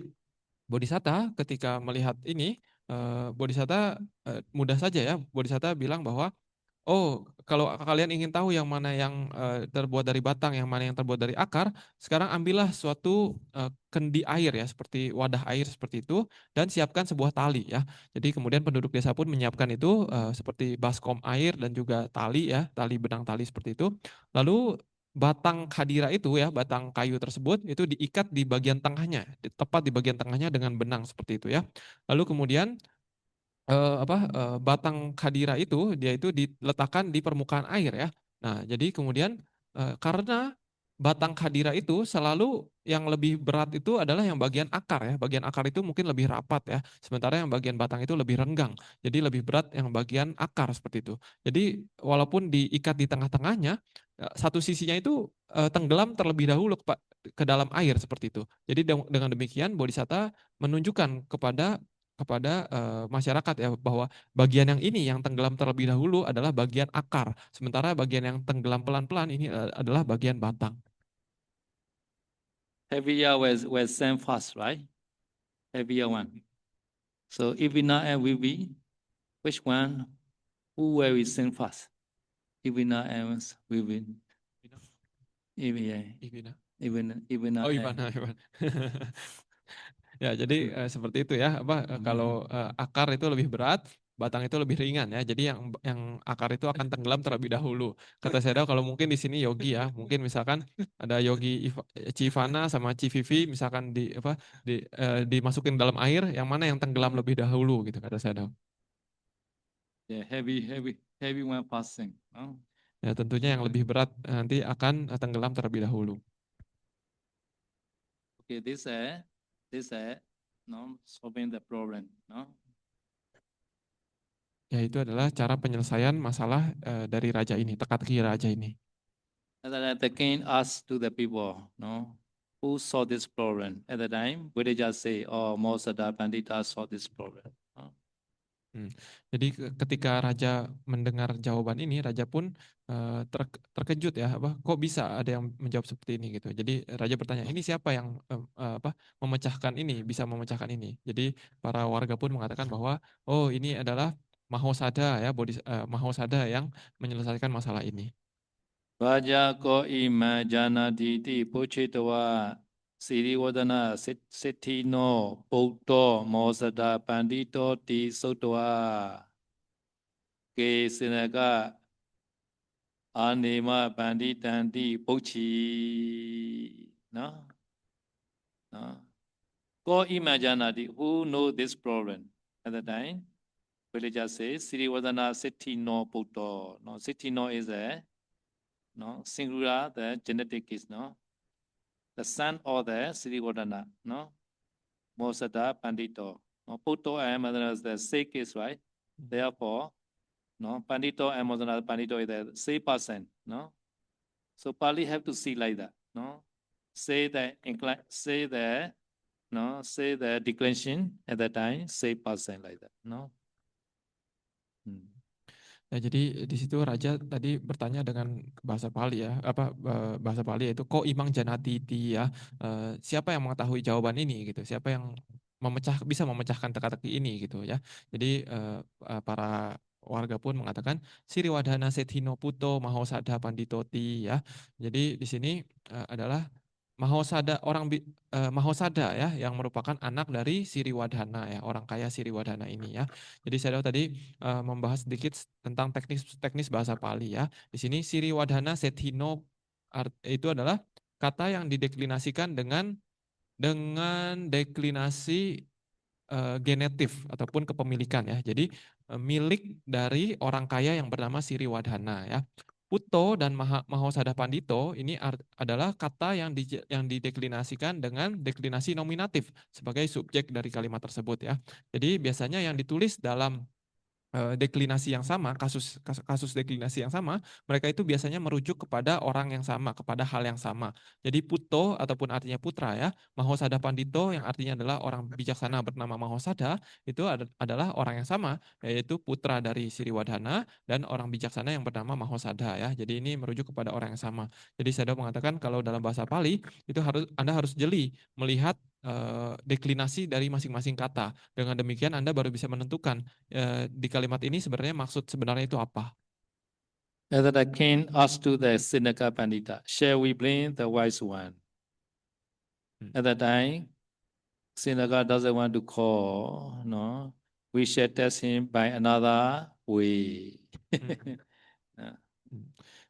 bodhisatta ketika melihat ini, bodhisatta mudah saja ya, bodhisatta bilang bahwa Oh, kalau kalian ingin tahu yang mana yang terbuat dari batang, yang mana yang terbuat dari akar, sekarang ambillah suatu kendi air ya, seperti wadah air seperti itu, dan siapkan sebuah tali ya. Jadi kemudian penduduk desa pun menyiapkan itu seperti baskom air dan juga tali ya, tali benang tali seperti itu. Lalu batang khadira itu ya, batang kayu tersebut itu diikat di bagian tengahnya, tepat di bagian tengahnya dengan benang seperti itu ya. Lalu kemudian batang khadira itu, dia itu diletakkan di permukaan air ya. Nah, jadi kemudian, karena batang khadira itu selalu yang lebih berat itu adalah yang bagian akar ya, bagian akar itu mungkin lebih rapat ya, sementara yang bagian batang itu lebih renggang. Jadi lebih berat yang bagian akar seperti itu. Jadi walaupun diikat di tengah-tengahnya, satu sisinya itu, tenggelam terlebih dahulu ke dalam air seperti itu. Jadi dengan demikian Bodhisatta menunjukkan kepada masyarakat ya, bahwa bagian yang ini yang tenggelam terlebih dahulu adalah bagian akar, sementara bagian yang tenggelam pelan-pelan ini adalah bagian batang. Heavier will send fast, right? Heavier one. So Ivina and Vivi, which one? Who will we send fast? Ivina and Vivi. Ivina. Ivina. Oh, Ivana. Ya, jadi seperti itu ya. Kalau akar itu lebih berat, batang itu lebih ringan ya. Jadi yang akar itu akan tenggelam terlebih dahulu. Kata saya kalau mungkin di sini Yogi ya, mungkin misalkan ada Yogi Civana sama Civivi misalkan dimasukin dalam air, yang mana yang tenggelam lebih dahulu gitu kata saya. Yeah, heavy one passing. Ya, tentunya yang lebih berat nanti akan tenggelam terlebih dahulu. Okay, this no solving the problem, no. Ya, itu adalah cara penyelesaian masalah dari raja ini, teka-teki raja ini. And then the king asked to the people, no, who solved this problem? At the time, Buddha just say, oh, Mausada Pandita solved this problem. Jadi ketika raja mendengar jawaban ini, raja pun terkejut ya, kok bisa ada yang menjawab seperti ini gitu. Jadi raja bertanya, ini siapa yang memecahkan ini, bisa memecahkan ini. Jadi para warga pun mengatakan bahwa, oh ini adalah Mahosada ya, Mahosada yang menyelesaikan masalah ini. Raja ko imajana diti pochitawa Siri Wadana Sittino Bauto Mausada Pandito Ti Sotwa Ke Sinaga Anima Panditanti Pochi. No? No? Ko imajanati, who know this problem? At the time, villager says, Siriwadana Sittino Bauto. No, Sittino is a singular, the genetic is the son of the Siriwadana, Mosada Pandito. Puto and Madana is the same case, right? Therefore, Pandito and Madana Pandito is the same person, So Pali have to see like that, Say the declension at that time, say percent like that, Ya, jadi di situ raja tadi bertanya dengan bahasa Pali ya, bahasa Pali yaitu ko imang janatiti ya, siapa yang mengetahui jawaban ini gitu, siapa yang bisa memecahkan teka-teki ini gitu ya. Jadi para warga pun mengatakan Siriwadhana Sethino Puto Mahosada Panditoti ya. Jadi di sini adalah Mahosada ya, yang merupakan anak dari Siriwadhana ya, orang kaya Siriwadhana ini ya. Jadi saya tadi membahas sedikit tentang teknis bahasa Pali ya. Di sini Siriwadhana Sethino itu adalah kata yang dideklinasikan dengan deklinasi genetif ataupun kepemilikan ya. Jadi milik dari orang kaya yang bernama Siriwadhana ya. Puto dan Mahosada Pandito ini adalah kata yang dideklinasikan dengan deklinasi nominatif sebagai subjek dari kalimat tersebut ya. Jadi biasanya yang ditulis dalam deklinasi yang sama, kasus deklinasi yang sama, mereka itu biasanya merujuk kepada orang yang sama, kepada hal yang sama. Jadi puto ataupun artinya putra ya, Mahosada Pandito yang artinya adalah orang bijaksana bernama Mahosada, itu adalah orang yang sama, yaitu putra dari Siriwadhana dan orang bijaksana yang bernama Mahosada ya. Jadi ini merujuk kepada orang yang sama. Jadi saya mengatakan kalau dalam bahasa Pali itu Anda harus jeli melihat deklinasi dari masing-masing kata. Dengan demikian Anda baru bisa menentukan di kalimat ini sebenarnya maksud sebenarnya itu apa. And then the king asked to the Senaka Pandita, shall we blame the wise one? At that time, Senaka doesn't want to call, no. We shall test him by another way. Nah.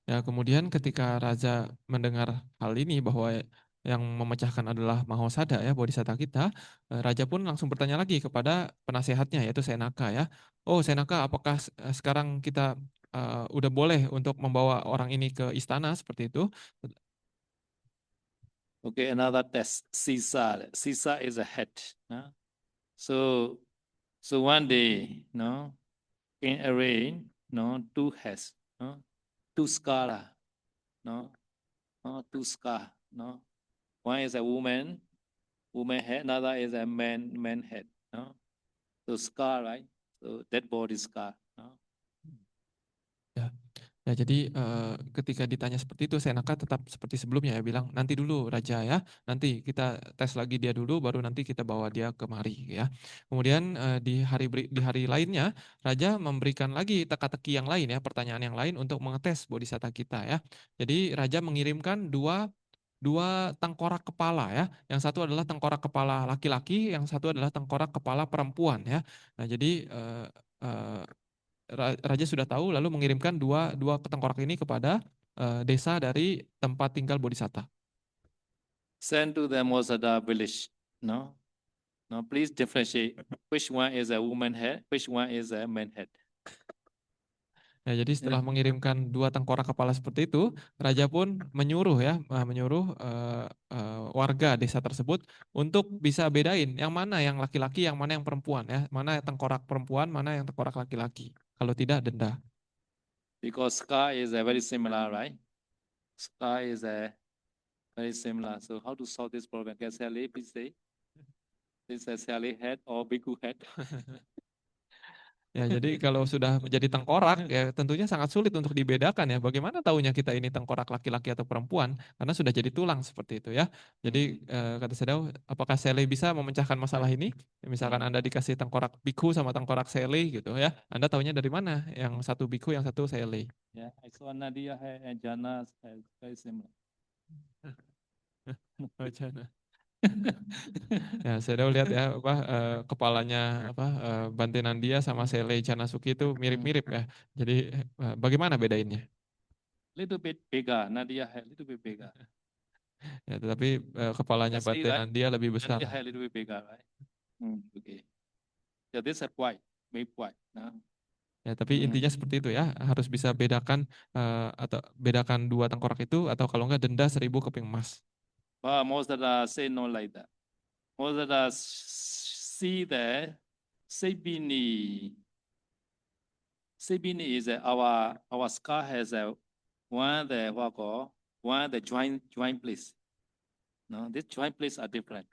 Ya, kemudian ketika raja mendengar hal ini bahwa yang memecahkan adalah Mahosada ya, bodhisatta kita, raja pun langsung bertanya lagi kepada penasehatnya yaitu Senaka ya. Oh Senaka, apakah sekarang kita udah boleh untuk membawa orang ini ke istana seperti itu? Okay, another test. Sisa. Sisa is a head. No? So one day, no, in a rain, no, two heads, no, two scholar, no, two scar, no. One is a woman head, another is a man head, no. So scar, right? So dead body scar, no. Ya, jadi ketika ditanya seperti itu, Senaka tetap seperti sebelumnya ya, bilang nanti dulu Raja ya, nanti kita tes lagi dia dulu, baru nanti kita bawa dia kemari ya. Kemudian di hari lainnya, Raja memberikan lagi teka-teki yang lain ya, pertanyaan yang lain untuk mengetes bodhisatta kita ya. Jadi Raja mengirimkan dua tengkorak kepala ya. Yang satu adalah tengkorak kepala laki-laki, yang satu adalah tengkorak kepala perempuan ya. Nah, jadi Raja sudah tahu lalu mengirimkan dua tengkorak ini kepada desa dari tempat tinggal bodhisatta. Send to the Mosada village, no. No, please differentiate which one is a woman head, which one is a man head. Ya, jadi setelah mengirimkan dua tengkorak kepala seperti itu, Raja pun menyuruh warga desa tersebut untuk bisa bedain yang mana yang laki-laki, yang mana yang perempuan ya, mana yang tengkorak perempuan, mana yang tengkorak laki-laki. Kalau tidak denda. Because scar is a very similar, right? Scar is a very similar. So how to solve this problem? Can Sally please say? Is a Sally head or Biku head? Ya, jadi kalau sudah menjadi tengkorak ya tentunya sangat sulit untuk dibedakan ya. Bagaimana tahunya kita ini tengkorak laki-laki atau perempuan? Karena sudah jadi tulang seperti itu ya. Jadi kata Sedao, apakah Sally bisa memecahkan masalah ini? Misalkan Anda dikasih tengkorak biku sama tengkorak Sally gitu ya. Anda tahunya dari mana? Yang satu biku, yang satu Sally. Yeah, I saw Nadia and Jana very similar. Oh, Jana. Ya, saya lihat ya kepalanya Bante Nandia sama Sele Chanasuki itu mirip-mirip ya. Jadi bagaimana bedainnya? Little bit bigger, Nadia had little bit bigger. Ya, tetapi kepalanya Bante Nandia lebih besar. Nadia had little bit bigger, right? Okay. Yeah, this is white, maybe white. No? Ya, tapi intinya seperti itu ya. Harus bisa bedakan atau bedakan dua tengkorak itu atau kalau enggak denda 1000 keping emas. But most of the say no like that. Most of the see the Sabini. Sabini is our scar has a one the joint place. No, this joint place are different.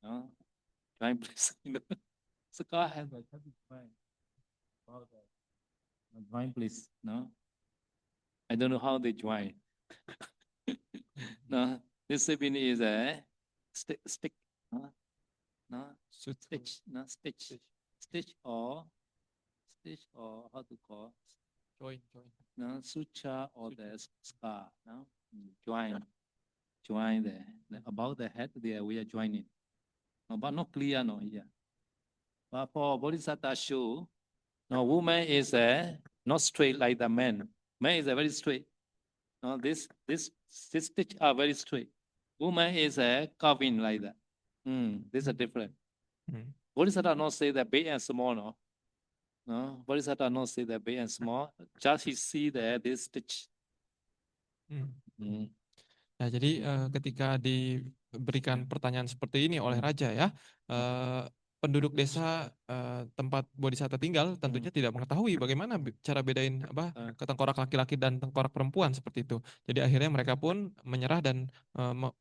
No, joint place. Scar has a joint. Joint place. No, I don't know how they join. No, this Sabini is a stick. No, stitch. No, stitch or how to call Join. no suture or the scar. No, join the about the head there we are joining. No, but not clear no here. But for Bodhisattva show, no woman is not straight like the man. Man is a very straight. No, this stitch are very straight. Woman is curving like that. This is different. Bodhisattva not say that big and small, no. No, Bodhisattva not say that big and small. Just he see this stitch. Ya, jadi ketika diberikan pertanyaan seperti ini oleh raja ya, penduduk desa tempat bodhisatta tinggal tentunya tidak mengetahui bagaimana cara bedain tengkorak laki-laki dan tengkorak perempuan seperti itu. Jadi akhirnya mereka pun menyerah dan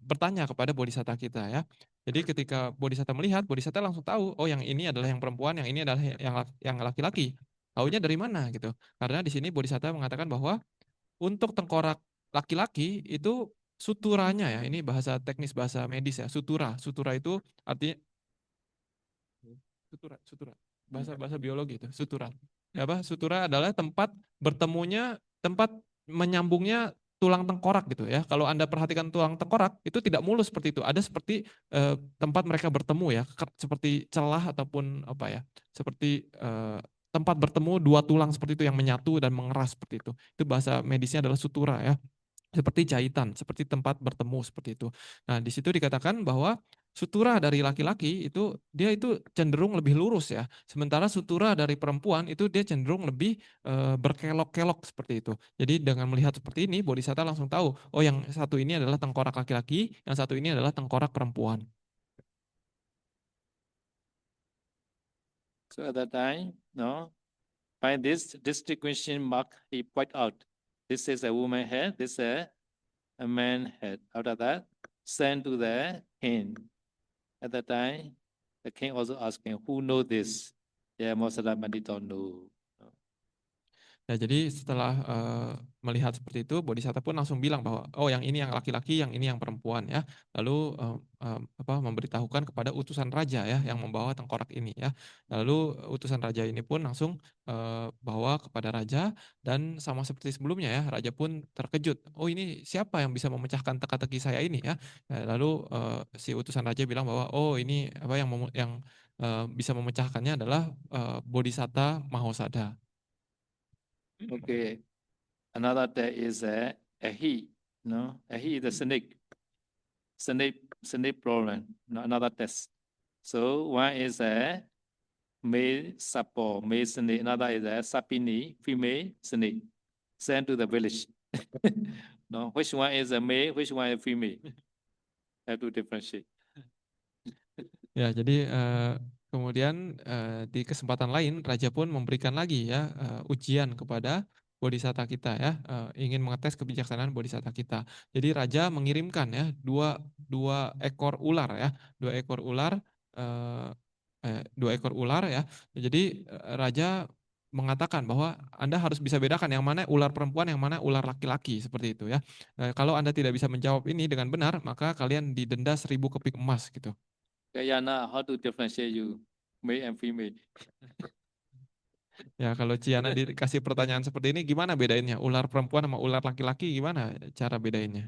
bertanya kepada bodhisatta kita ya. Jadi ketika bodhisatta melihat, bodhisatta langsung tahu, oh yang ini adalah yang perempuan, yang ini adalah yang laki-laki. Taunya dari mana gitu? Karena di sini bodhisatta mengatakan bahwa untuk tengkorak laki-laki itu suturanya ya, ini bahasa teknis, bahasa medis ya, sutura itu artinya sutura bahasa biologi itu sutura. Sutura adalah tempat bertemunya tempat menyambungnya tulang tengkorak gitu ya. Kalau Anda perhatikan tulang tengkorak itu tidak mulus seperti itu. Ada seperti tempat mereka bertemu ya, seperti celah ataupun apa ya, seperti tempat bertemu dua tulang seperti itu yang menyatu dan mengeras seperti itu. Itu bahasa medisnya adalah sutura ya. Seperti jahitan, seperti tempat bertemu seperti itu. Nah, di situ dikatakan bahwa sutura dari laki-laki itu dia itu cenderung lebih lurus ya. Sementara sutura dari perempuan itu dia cenderung lebih berkelok-kelok seperti itu. Jadi dengan melihat seperti ini, bodhisatta langsung tahu, oh yang satu ini adalah tengkorak laki-laki, yang satu ini adalah tengkorak perempuan. So at that time, no, by this distinguishing mark, he point out, this is a woman head, this is a man head. After that, send to the king. At that time, the king also asking, who know this? Yeah, most of them don't know. Ya, jadi setelah melihat seperti itu, bodhisatta pun langsung bilang bahwa oh yang ini yang laki-laki, yang ini yang perempuan ya. Lalu memberitahukan kepada utusan raja ya yang membawa tengkorak ini ya. Lalu utusan raja ini pun langsung bawa kepada raja dan sama seperti sebelumnya ya, raja pun terkejut. Oh ini siapa yang bisa memecahkan teka-teki saya ini ya? Lalu si utusan raja bilang bahwa oh ini apa yang bisa memecahkannya adalah bodhisatta Mahosada. Okay. Another there is a he, no? A he is a snake. Snake problem. No, another test. So one is a male sapo, male snake. Another is a sapini, female snake. Sent to the village. No, which one is a male, which one is a female? Have to differentiate. Ya, jadi kemudian di kesempatan lain raja pun memberikan lagi ya ujian kepada bodhisatta kita ya, ingin mengetes kebijaksanaan bodhisatta kita. Jadi raja mengirimkan ya dua ekor ular ya, dua ekor ular ya. Jadi raja mengatakan bahwa Anda harus bisa bedakan yang mana ular perempuan, yang mana ular laki-laki seperti itu ya. Kalau Anda tidak bisa menjawab ini dengan benar, maka kalian didenda 1000 kepik emas gitu. Gayana, how to differentiate you, male and female? Ya, kalau Ciana dikasih pertanyaan seperti ini, gimana bedainnya? Ular perempuan sama ular laki-laki, gimana cara bedainnya?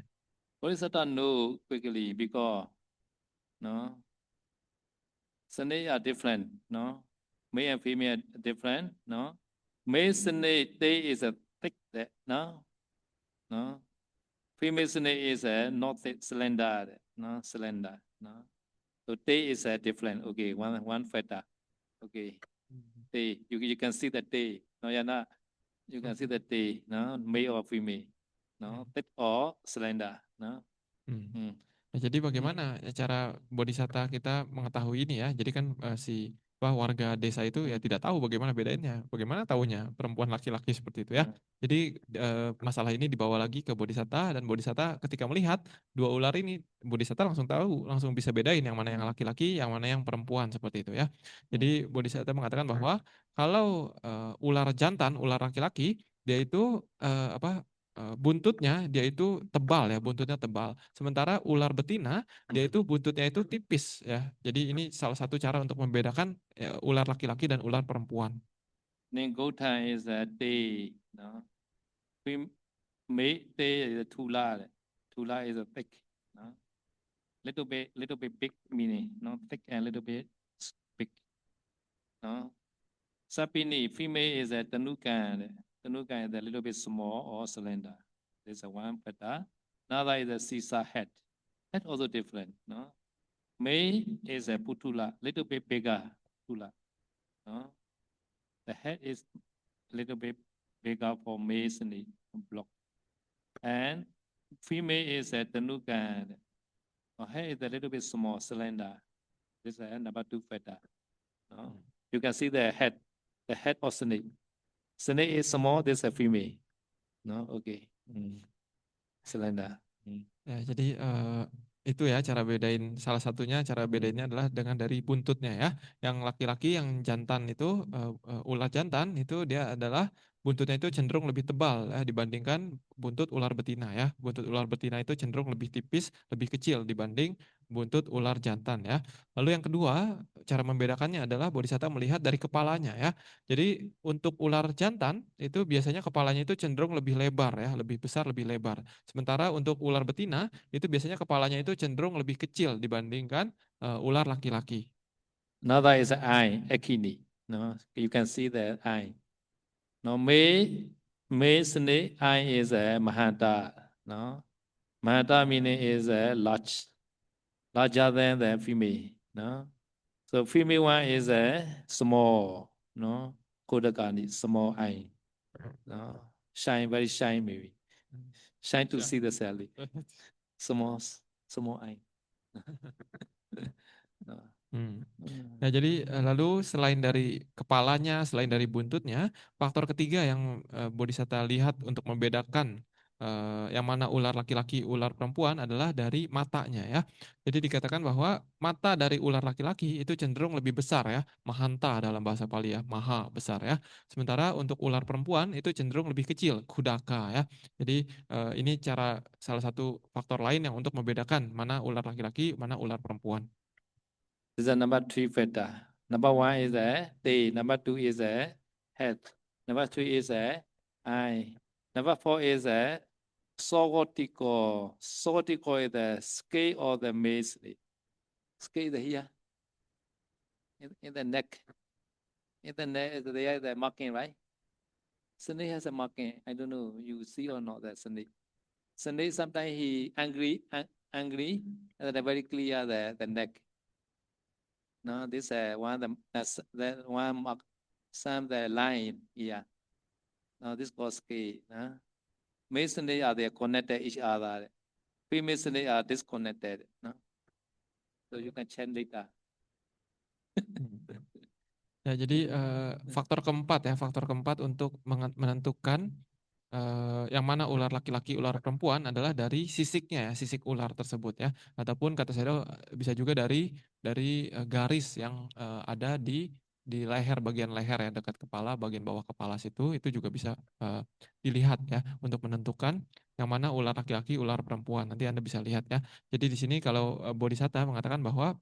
Bodhisatta know quickly because no, snake are different, no, male and female are different, no. Male snake they is a thick, no, no. Female snake is a not thick, slender, no, slender, no. So they is a different. Okay, one factor. Okay, they you can see the day. No, yeah, not. You can see the day. No, male or female. No, thick or slender. No. Nah, jadi bagaimana cara bodhisatta kita mengetahui ini ya? Jadi kan si warga desa itu ya tidak tahu bagaimana bedainnya. Bagaimana tahunya perempuan laki-laki seperti itu ya. Jadi masalah ini dibawa lagi ke bodhisatta dan bodhisatta ketika melihat dua ular ini, bodhisatta langsung tahu, langsung bisa bedain yang mana yang laki-laki, yang mana yang perempuan seperti itu ya. Jadi bodhisatta mengatakan bahwa kalau ular jantan, ular laki-laki, dia itu buntutnya dia itu tebal ya, buntutnya tebal. Sementara ular betina dia itu buntutnya itu tipis ya. Jadi ini salah satu cara untuk membedakan ular laki-laki dan ular perempuan. Ningota is a day, no. Day is a tula. Tula is a thick, no. Little bit big meaning, no, thick and little bit big, no. Sapini, female is a tanuka. Tanuka is a little bit small or slender. This is one better. Another is a sisa head. Head also different, no. Male is a putula, little bit bigger putula, no. The head is a little bit bigger for male snake block. And female is a tanuka. Her head is a little bit small, slender. This is number 2 factor. No? You can see the head of snake. Snake is small, this is a female. No, okay. Slender. Ya, jadi itu ya cara bedain, salah satunya cara bedainnya adalah dengan dari buntutnya ya. Yang laki-laki yang jantan itu ular jantan itu dia adalah buntutnya itu cenderung lebih tebal ya, dibandingkan buntut ular betina ya. Buntut ular betina itu cenderung lebih tipis, lebih kecil dibanding buntut ular jantan ya. Lalu yang kedua, cara membedakannya adalah Bodhisatta melihat dari kepalanya ya. Jadi untuk ular jantan itu biasanya kepalanya itu cenderung lebih lebar ya, lebih besar, lebih lebar. Sementara untuk ular betina itu biasanya kepalanya itu cenderung lebih kecil dibandingkan ular laki-laki. Another is eye, echini. No, you can see the eye. No, male snake eye is a mahanta. No, mahanta meaning is a larger than the female. No, so female one is a small. No, kodakani, small eye. No, shine, very shine maybe. Shine to see the cell. Small, small eye. No. Ya, jadi lalu selain dari kepalanya, selain dari buntutnya, faktor ketiga yang Bodhisatta lihat untuk membedakan yang mana ular laki-laki, ular perempuan adalah dari matanya ya. Jadi dikatakan bahwa mata dari ular laki-laki itu cenderung lebih besar ya, mahanta dalam bahasa Pali ya, maha besar ya. Sementara untuk ular perempuan itu cenderung lebih kecil, kudaka ya. Jadi ini salah satu faktor lain yang untuk membedakan mana ular laki-laki, mana ular perempuan. This is number 3 factor. Number 1 is a tail. Number 2 is a head. Number 3 is a eye. Number 4 is a sogotico. Sogotico is the scale of the male snake. Scale is here. In the neck. In the neck, there is the marking, right? Snake has a marking. I don't know, you see or not that snake. Snake sometimes he angry, and then very clear the neck. No, this the one mark some the line here. No, this called scale. No? Male snake are they connected each other. Female snake are disconnected. No? So you can check later. Ya, jadi faktor keempat untuk menentukan yang mana ular laki-laki, ular perempuan adalah dari sisiknya ya, sisik ular tersebut ya, ataupun kata saya bisa juga dari garis yang ada di leher, bagian leher ya, dekat kepala, bagian bawah kepala situ, itu juga bisa dilihat ya untuk menentukan yang mana ular laki-laki, ular perempuan. Nanti Anda bisa lihat ya. Jadi di sini kalau Bodhisatta mengatakan bahwa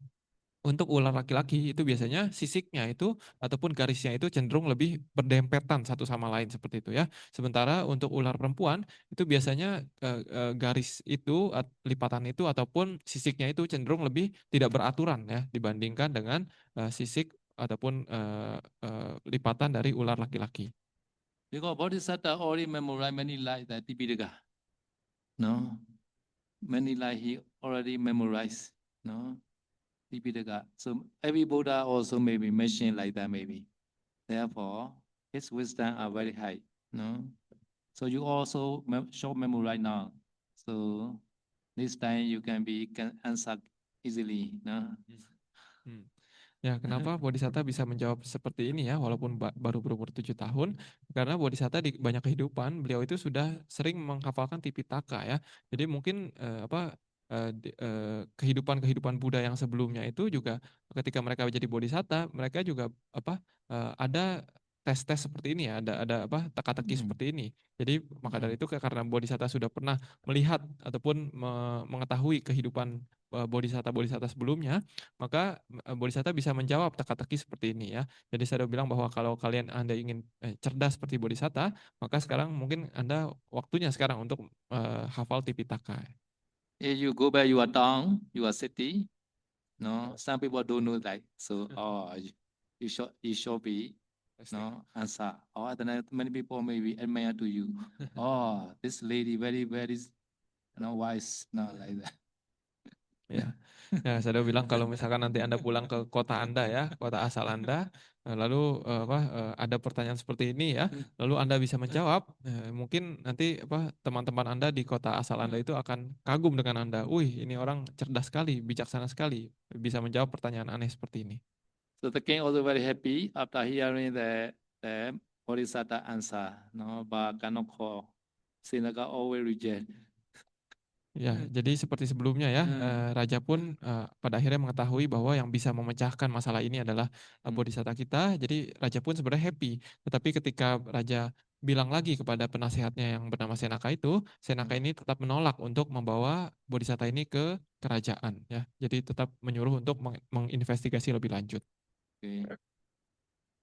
untuk ular laki-laki itu biasanya sisiknya itu ataupun garisnya itu cenderung lebih berdempetan satu sama lain seperti itu ya. Sementara untuk ular perempuan itu biasanya garis itu, lipatan itu ataupun sisiknya itu cenderung lebih tidak beraturan ya dibandingkan dengan sisik ataupun lipatan dari ular laki-laki. Because Bodhisattva already memorized many lies that Tipitaka. No? Many lies he already memorized. No? Tipitaka. So every Buddha also may be mentioned like that maybe. Therefore, his wisdom are very high. No? So you also show memorize now. So this time you can answer easily. No? Ya, kenapa Bodhisatta bisa menjawab seperti ini ya, walaupun baru berumur 7 tahun, karena Bodhisatta di banyak kehidupan, beliau itu sudah sering menghafalkan Tipitaka ya. Jadi mungkin kehidupan-kehidupan Buddha yang sebelumnya itu juga ketika mereka menjadi Bodhisatta, mereka juga ada tes-tes seperti ini ya, ada teka-teki seperti ini. Jadi maka dari itu karena Bodhisatta sudah pernah melihat ataupun mengetahui kehidupan Bodhisatta sebelumnya, maka Bodhisatta bisa menjawab teka-teki seperti ini ya. Jadi saya bilang bahwa kalau Anda ingin cerdas seperti Bodhisatta, maka sekarang mungkin Anda waktunya sekarang untuk hafal Tipitaka. If you go back your town, your city, no, some people don't know that. So, you should be no answer. Or then many people maybe admire to you. Oh, this lady very, very, wise. No, like that. Ya, ya saya bilang kalau misalkan nanti Anda pulang ke kota Anda ya, kota asal Anda, lalu ada pertanyaan seperti ini ya, lalu Anda bisa menjawab, mungkin nanti teman-teman Anda di kota asal Anda itu akan kagum dengan Anda. Wih, ini orang cerdas sekali, bijaksana sekali, bisa menjawab pertanyaan aneh seperti ini. So the king also very happy after hearing the Bodhisatta answer. No, but cannot call. Sinaka always reject. Ya, jadi seperti sebelumnya ya, Raja pun pada akhirnya mengetahui bahwa yang bisa memecahkan masalah ini adalah Bodhisatta kita. Jadi Raja pun sebenarnya happy. Tetapi ketika Raja bilang lagi kepada penasehatnya yang bernama Senaka itu, Senaka ini tetap menolak untuk membawa Bodhisatta ini ke kerajaan ya. Jadi tetap menyuruh untuk menginvestigasi lebih lanjut. Okay.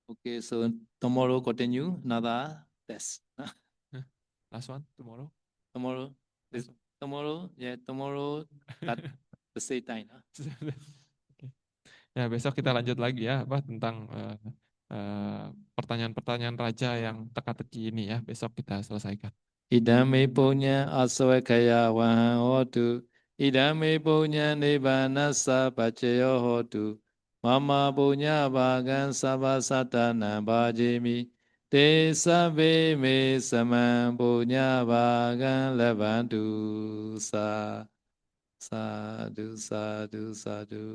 Okay, so tomorrow continue another test. Last one tomorrow. Tomorrow, tomorrow at the same time. Oke. Ya besok kita lanjut lagi ya apa tentang pertanyaan-pertanyaan raja yang teka-teki ini ya. Besok kita selesaikan. Idame punya aswakaya wahan hotu. Idame punya nibbanasa pacayo hotu. Mama punya bagan sabasatana bajimi. Te sabe me saman punya bagan levantu sa. Sadhu, sadhu, sadhu.